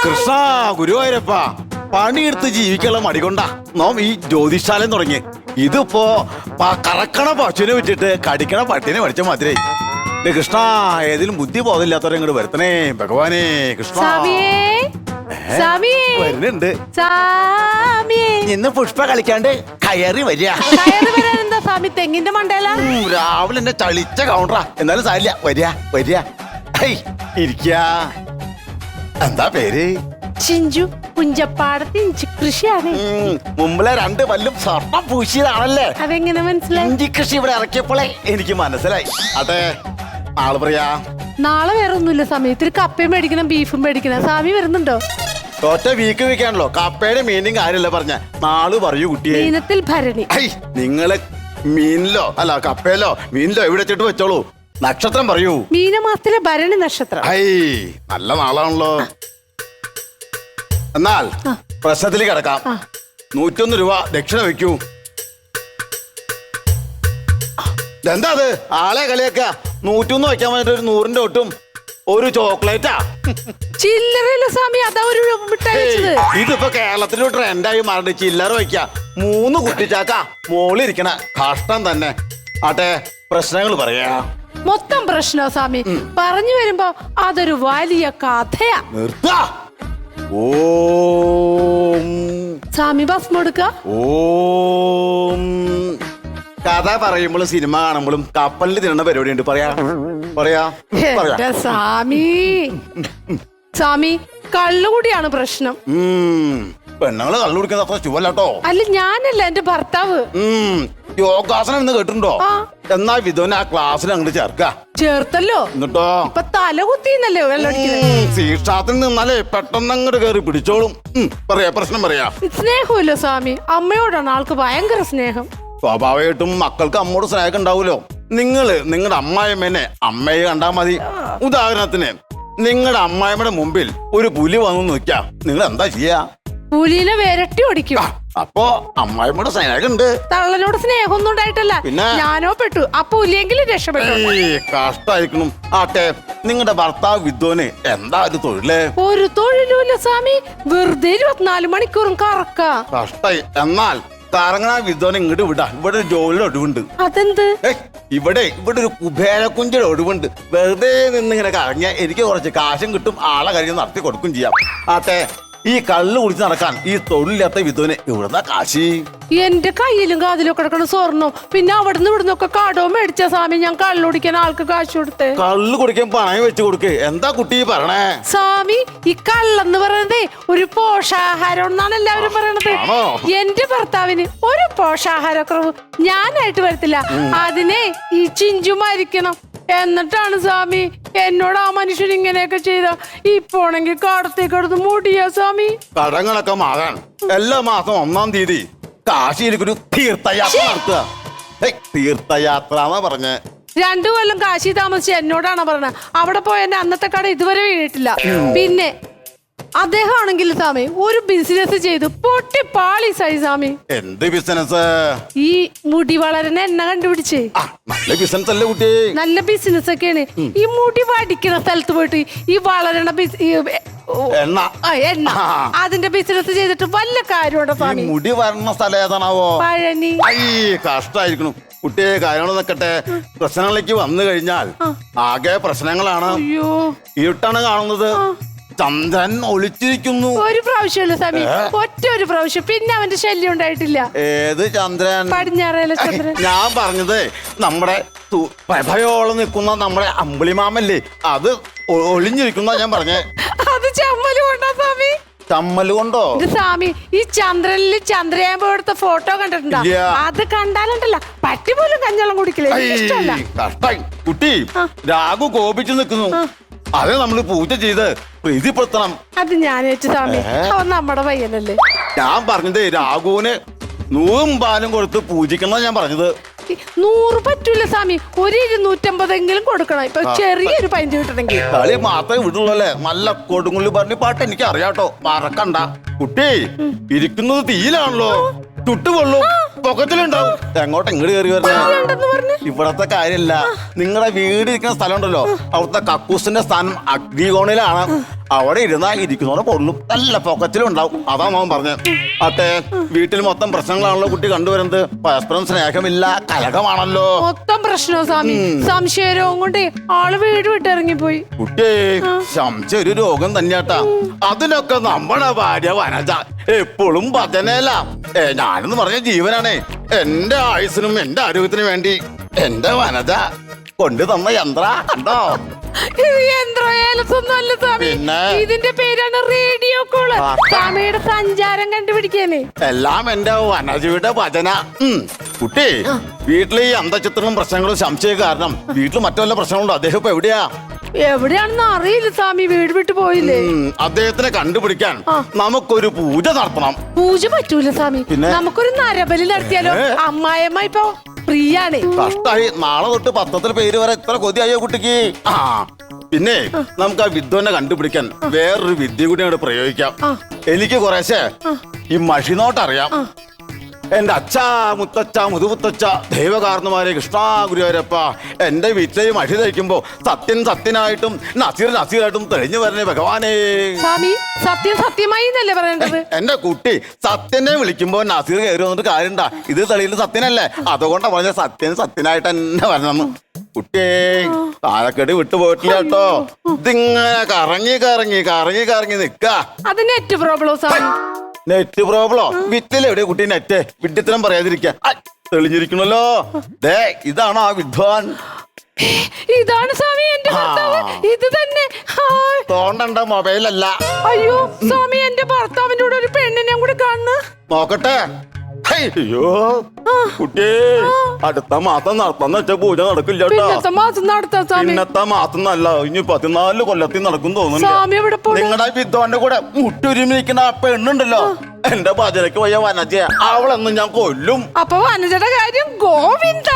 കൃഷ്ണ ഗുരുവായൂരപ്പ പണിയെടുത്ത് ജീവിക്കാനുള്ള മടി കൊണ്ടാ നോം ഈ ജ്യോതിഷാലയം തുടങ്ങി. ഇതിപ്പോ കറക്കണ പശുവിനെ വെച്ചിട്ട് കടിക്കണ പട്ടിനെ പഠിച്ച മാതിരി. കൃഷ്ണ ഏതിലും ബുദ്ധി ബോധമില്ലാത്തവരെ ഇങ്ങോട്ട് വരുത്തണേ ഭഗവാനെ. കൃഷ്ണ വരുന്നുണ്ട്. ഇന്ന് പുഷ്പ കളിക്കാണ്ട് കയറി വരിക. തെങ്ങിന്റെ മണ്ടേല രാവിലെ എന്നെ ചളിച്ച കൗണ്ടറാ. എന്നാലും സാരില്ല, വരിക വരിക. ഇരിക്ക. എന്താ പേര്? ചിഞ്ചു. പുഞ്ചപ്പാടത്ത് ഇഞ്ചി കൃഷിയാണ്. മുമ്പിലെ 2 പല്ലും സ്വർണം പൂശിയതാണല്ലേ? അതെങ്ങനെ മനസ്സിലായി? ഇഞ്ചി കൃഷി ഇവിടെ ഇറക്കിയപ്പോളെ എനിക്ക് മനസ്സിലായി. അതെ, ആള് പറയാ. നാളെ വേറെ ഒന്നുമില്ല സമയത്ത് കപ്പയും മേടിക്കണം, ബീഫും മേടിക്കണം. സ്വാമി വരുന്നുണ്ടോ? ഒറ്റ വീക്ക് വെക്കാണല്ലോ. കപ്പയുടെ മീനിങ് കാര്യമല്ല പറഞ്ഞ. നാള് പറയൂ കുട്ടിയെ. മീനത്തിൽ ഭരണി. നിങ്ങള് മീനിലോ അല്ല കപ്പയിലോ മീനിലോ എവിടെ വെച്ചിട്ട് വെച്ചോളൂ. നക്ഷത്രം പറയൂ. മീനമാസത്തിലെ ഭരണി നക്ഷത്രം. നല്ല നാളാണല്ലോ. എന്നാൽ പ്രശ്നത്തിലേക്ക് കിടക്കാം. 101 രൂപ ദക്ഷിണ വെക്കൂ. എന്താ അത് ആളെ കളിയാക്ക? 101 വെക്കാൻ വേണ്ടിട്ട് 100ന്റെ ഒട്ടും ഒരു ചോക്ലേറ്റാ. ചില്ലറയില്ല സ്വാമി, അതാ ഒരു ഇതിപ്പോ കേരളത്തിലൊരു ട്രെൻഡായി മാറി. ചില്ലറ വയ്ക്ക 3 കുട്ടിച്ചാക്ക മോളിരിക്കണ കഷ്ടം തന്നെ. ആട്ടെ, പ്രശ്നങ്ങൾ പറയാ. മൊത്തം പ്രശ്നോ സ്വാമി? പറഞ്ഞു വരുമ്പോ അതൊരു വലിയ കഥയാ. നിർത്താ. ഓം സ്വാമി ഭസ്മം എടുക്ക. ഓം കഥ പറയുമ്പോഴും സിനിമ കാണുമ്പോഴും കപ്പലിൽ തിന്നണ പരിപാടി ഉണ്ട്. പറയാ പറയാ എന്റെ സ്വാമി. സ്വാമി കള്ളുകൂടിയാണ് പ്രശ്നം. പെണ്ണുങ്ങള് കള്ളു കുടിക്കുന്നത് അത്ര ചുവല്ലോ. അല്ല ഞാനല്ല, എന്റെ ഭർത്താവ്. യോഗാസനം എന്ന് കേട്ടിട്ടുണ്ടോ? എന്നാ വിധുവിനെ ആ ക്ലാസ്സിൽ അങ്ങോട്ട് ചേർത്തല്ലോ. എന്നിട്ടോ ഇപ്പൊ തല കുത്തിന്നല്ലേ ശീർഷാത്തിൽ നിന്നാലേ പെട്ടെന്ന് അങ്ങോട്ട് കയറി പിടിച്ചോളും. പറയാ പ്രശ്നം പറയാ. സ്നേഹമില്ല സ്വാമി, അമ്മയോടാണ് ആൾക്ക് ഭയങ്കര സ്നേഹം. സ്വാഭാവികമായിട്ടും മക്കൾക്ക് അമ്മോട് സ്നേഹം ഉണ്ടാവൂലോ. നിങ്ങളുടെ അമ്മായിമ്മേനെ അമ്മയെ കണ്ടാ മതി. ഉദാഹരണത്തിന് നിങ്ങളുടെ അമ്മായിമ്മയുടെ മുമ്പിൽ ഒരു പുലി വന്നു നിൽക്കാ, നിങ്ങൾ എന്താ ചെയ്യാ? പുലിനെ വിരട്ടി ഓടിക്കും. അപ്പൊ അമ്മായിമ്മയുടെ സ്നേഹമുണ്ട്. തള്ളനോട് സ്നേഹമൊന്നും ഉണ്ടായിട്ടല്ല, ഞാനോ പെട്ടു. ആ പുലിയെങ്കിലും രക്ഷപ്പെട്ടു. കഷ്ടായിരിക്കണം. ആട്ടെ, നിങ്ങളുടെ ഭർത്താവ് വിദ്വാന് എന്താ ഒരു തൊഴില്? ഒരു തൊഴിലുമില്ല സ്വാമി, വെറുതെ 24 മണിക്കൂറും കറക്ക. കഷ്ടായി. എന്നാൽ കറങ്ങണ വിദ്വാൻ ഇങ്ങോട്ട് വിടാ. ഇവിടെ ഒരു ജോലിയുടെ ഒഴിവുണ്ട്. അതെന്ത്? ഇവിടെ ഒരു കുബേരക്കുഞ്ചിയുടെ ഒഴിവുണ്ട്. വെറുതെ നിന്നിങ്ങനെ കറങ്ങിയ എനിക്ക് കുറച്ച് കാശും കിട്ടും, ആളെ കാര്യം നടത്തി കൊടുക്കും ചെയ്യാം. ആട്ടെ, ഈ കള്ളു കുടിച്ച് നടക്കാൻ ഈ തൊഴിലില്ലാത്ത വിധുവിന് ഇവിടുന്ന കാശി? എന്റെ കയ്യിലും കാതിലും കിടക്കണ സ്വർണ്ണം, പിന്നെ അവിടുന്ന് ഇവിടുന്നൊക്കെ കടവും മേടിച്ച സ്വാമി. ഞാൻ കള്ളു കുടിക്കാൻ ആൾക്ക് കാശ് കൊടുത്തേ. കള്ളു കുടിക്കാൻ പണയം വെച്ച് കൊടുക്ക്. എന്താ കുട്ടി പറയണേ? സ്വാമി, ഈ കള്ളെന്ന് പറയുന്നതേ ഒരു പോഷാഹാരം എന്നാണ് എല്ലാവരും പറയണത്. എന്റെ ഭർത്താവിന് ഒരു പോഷാഹാരക്കുറവ് ഞാനായിട്ട് വരത്തില്ല. അതിനെ ഈ ചിഞ്ചു മരിക്കണം. എന്നിട്ടാണ് സ്വാമി എന്നോട് ആ മനുഷ്യൻ ഇങ്ങനെയൊക്കെ ചെയ്ത. ഇപ്പോണെങ്കിൽ കടത്തേക്കെടുത്ത് മൂടിയാ സ്വാമി. കടങ്ങളൊക്കെ മാറാൻ എല്ലാ മാസം 1-ാം തീയതി കാശിയിലേക്കൊരു തീർത്ഥയാത്ര നടത്തുക. തീർത്ഥയാത്ര എന്നാ പറഞ്ഞേ. 2 കൊല്ലം കാശി താമസിച്ച് എന്നോടാണ് പറഞ്ഞത്. അവിടെ പോയ എന്റെ അന്നത്തെ കട ഇതുവരെ വീണിട്ടില്ല. പിന്നെ അദ്ദേഹം ആണെങ്കിൽ സ്വാമി ഒരു ബിസിനസ് ചെയ്തു പൊട്ടിപ്പാളി സ്വാമി. എന്ത് ബിസിനസ്? ഈ മുടി വളരണ എണ്ണ കണ്ടുപിടിച്ചേ. നല്ല ബിസിനസ് അല്ലേ കുട്ടി? നല്ല ബിസിനസ് ഒക്കെയാണ്. ഈ മുടി വടിക്കുന്ന സ്ഥലത്ത് പോയിട്ട് ഈ വളരണ എണ്ണ അതിന്റെ ബിസിനസ് ചെയ്തിട്ട് വല്ല കാര്യമുണ്ടോ സ്വാമി? മുടി വരണ സ്ഥലം ഏതാണാവോ? പഴനി. കഷ്ടായിരിക്കണം കുട്ടിയെ. കാര്യങ്ങൾ നിൽക്കട്ടെ. പ്രശ്നങ്ങളിലേക്ക് വന്നു കഴിഞ്ഞാൽ ആകെ പ്രശ്നങ്ങളാണ്. ഇരുട്ടാണ് കാണുന്നത്. ചന്ദ്രൻ ഒളിച്ചിരിക്കുന്നു. ഒരു പ്രാവശ്യമല്ല സ്വാമി, ഒറ്റ ഒരു പ്രാവശ്യം. പിന്നെ അവന്റെ ശല്യം ഉണ്ടായിട്ടില്ല. ഏത് ചന്ദ്രൻ? പടിഞ്ഞാറേല ചന്ദ്രൻ. ഞാൻ പറഞ്ഞത് നമ്മുടെ പ്രഭയോളം നിൽക്കുന്ന നമ്മുടെ അമ്പിളിമാമല്ലേ, അത് ഒളിഞ്ഞിരിക്കുന്ന ഞാൻ പറഞ്ഞേ. അത് ചമ്മല് കൊണ്ടാ സ്വാമി. ചമ്മല് കൊണ്ടോ? സ്വാമി, ഈ ചന്ദ്രനിൽ ചന്ദ്രയാൻ പോലത്തെ ഫോട്ടോ കണ്ടിട്ടുണ്ടോ? അത് കണ്ടാലുണ്ടല്ല പട്ടി പോലും കഞ്ഞളം കുടിക്കില്ല. ഇഷ്ടമല്ല. കഷ്ടായി കുട്ടി. രാഘു കോപിച്ചു നിൽക്കുന്നു. അതെ നമ്മൾ പൂജ ചെയ്ത് പ്രീതിപ്പെടുത്തണം. അത് ഞാൻ ഏറ്റു സ്വാമി, അവൻ നമ്മുടെ പയ്യനല്ലേ. ഞാൻ പറഞ്ഞത് രാഘുവിന് 100 പാലും കൊടുത്ത് പൂജിക്കണം ഞാൻ പറഞ്ഞത്. 100 പറ്റൂല സ്വാമി, ഒരു 250 കൊടുക്കണം. ഇപ്പൊ ചെറിയൊരു പൈൻറ്റ് കിട്ടണമെങ്കിൽ. കളി മാത്രമേ വിടുള്ളൂ. നല്ല കൊടുങ്ങുള്ളി പറഞ്ഞ പാട്ട് എനിക്ക് അറിയാട്ടോ, മറക്കണ്ട കുട്ടി. ഇരിക്കുന്നത് തീയിലാണല്ലോ, ചുട്ടുകൊള്ളും. പൊക്കത്തിലുണ്ടാവും. എങ്ങോട്ട് ഇങ്ങോട്ട് കയറി ഉണ്ടെന്ന് വരുന്നത് പറഞ്ഞ് ഇവിടത്തെ കാര്യമില്ല. നിങ്ങളുടെ വീട് ഇരിക്കുന്ന സ്ഥലം ഉണ്ടല്ലോ, അവിടുത്തെ കക്കൂസിന്റെ സ്ഥാനം അഗ്നികോണിലാണ്. അവിടെ ഇരുന്നാ ഇരിക്കുന്നോടെ പൊള്ളും. നല്ല പൊക്കത്തിലുണ്ടാവും. അതാ മോൻ പറഞ്ഞത്. അട്ടെ, വീട്ടിൽ മൊത്തം പ്രശ്നങ്ങളാണല്ലോ കുട്ടി കണ്ടുവരുന്നത്. പരസ്പരം സ്നേഹമില്ല, കലഹമാണല്ലോ. മൊത്തം പ്രശ്നവും സ്വാമി. സംശയരോഗം കൊണ്ടേ ആള് വീട് വിട്ടിറങ്ങിപ്പോയി. കുട്ടിയെ, സംശയം ഒരു രോഗം തന്നെയാട്ടാ. അതിനൊക്കെ നമ്മുടെ ഭാര്യ വനജ എപ്പോഴും ഭജനയല്ല. ഞാനെന്ന് പറഞ്ഞ ജീവനാണേ. എന്റെ ആയുസിനും എന്റെ ആരോഗ്യത്തിനും വേണ്ടി എന്റെ വനജ കൊണ്ടു തന്ന യന്ത്ര കണ്ടോ. ഇത് യന്ത്രമൊന്നും അല്ല സ്വാമി. പിന്നെ? ഇതിന്റെ പേരാണ് റേഡിയോ കോളർ. സ്വാമിയുടെ സഞ്ചാരം കണ്ടുപിടിക്കാനേ. എല്ലാം എന്റെ വനജയുടെ ഭജന. കുട്ടി, വീട്ടിലെ ഈ അന്തചിത്രങ്ങളും പ്രശ്നങ്ങളും സംശയം കാരണം വീട്ടിൽ മറ്റു വല്ല പ്രശ്നങ്ങളുണ്ടോ? അദ്ദേഹം ഇപ്പൊ എവിടെയാ? എവിടെയാണെന്ന് അറിയില്ല സ്വാമി. വീട് വിട്ടു പോയില്ലേ? അദ്ദേഹത്തിനെ കണ്ടുപിടിക്കാൻ നമുക്കൊരു പൂജ നടത്തണം. പൂജ പറ്റൂല സ്വാമി. പിന്നെ? നമുക്കൊരു നരബലി നടത്തിയാലോ? അമ്മായിയമ്മ ഇപ്പൊ ഫ്രീ ആണ്. കഷ്ടായി. നാളെ തൊട്ട് പത്രത്തിൽ പേര് വരെ ഇത്ര കൊതിയായോ കുട്ടിക്ക്? ആ, പിന്നെ നമുക്ക് ആ വിദ്വാനെ കണ്ടുപിടിക്കാൻ വേറൊരു വിദ്യ കൂടി അങ്ങോട്ട് പ്രയോഗിക്കാം. എനിക്ക് കുറേശ്ശെ ഈ മഷിനോട്ടറിയാം. എന്റെ അച്ഛാ, മുത്തച്ഛ, മുതുമുത്തച്ഛ, ദൈവകാരണമാരെ കൃഷ്ണ ഗുരുവായൂരപ്പ, എന്റെ വീട്ടിലെ മഷി തയ്ക്കുമ്പോ സത്യൻ സത്യനായിട്ടും നസീർ നസീറായിട്ടും തെളിഞ്ഞു വരണേ ഭഗവാനേ. സ്വാമി, സത്യം സത്യമായി എന്നല്ലേ പറയേണ്ടത്? എന്റെ കുട്ടി, സത്യനെ വിളിക്കുമ്പോ നസീർ കയറി വന്നിട്ട് കാര്യണ്ടാ? ഇത് തെളിയുന്ന സത്യനല്ലേ? അതുകൊണ്ടാ പറഞ്ഞ സത്യൻ സത്യനായിട്ട് തന്നെ വരണം. കുട്ടിയെ, താഴെക്കെടി വിട്ടുപോയിട്ടില്ല കേട്ടോ. ഇതിങ്ങനെ കറങ്ങി കറങ്ങി കറങ്ങി കറങ്ങി നിക്ക. അത് നെറ്റ് പ്രോബ്ലം സ്വാമി. നെറ്റ് പ്രോബ്ലോ? വിറ്റിലെവിടെ കുട്ടി നെറ്റ്? വിഡ്ഢിത്തരം പറയാതിരിക്ക. തെളിഞ്ഞിരിക്കണല്ലോ. ദേ, ഇതാണോ ആ വിദ്വാൻ? ഇതാണ് സ്വാമി എന്റെ ഭർത്താവ്. ഇത് തന്നെ. തോണ്ടണ്ട, മൊബൈലല്ല. അയ്യോ സ്വാമി, എന്റെ ഭർത്താവിന്റെ കൂടെ ഒരു പെണ്ണിനെയും കൂടി കാണുന്നു. നോക്കട്ടെ. അയ്യോ കുട്ടിയെ, അടുത്ത മാസം നടത്താന്ന് വെച്ച പൂജ നടക്കില്ല കേട്ടോ. പിന്നത്തെ മാസം നടത്താം സ്വാമി. പിന്നത്തെ മാസം നല്ല ഇനി 14 കൊല്ലത്തിൽ നടക്കും സ്വാമി എവിടെ തോന്നുന്നു. നിങ്ങളുടെ വിദ്വാന്റെ കൂടെ മുട്ടുരുമിരിക്കുന്ന ആ പെണ്ണുണ്ടല്ലോ, എന്റെ ഭജനയ്ക്ക് പോയ വനജയ, അവളെന്ന് ഞാൻ കൊല്ലും. അപ്പൊ വനജയുടെ കാര്യം ഗോവിന്ദ.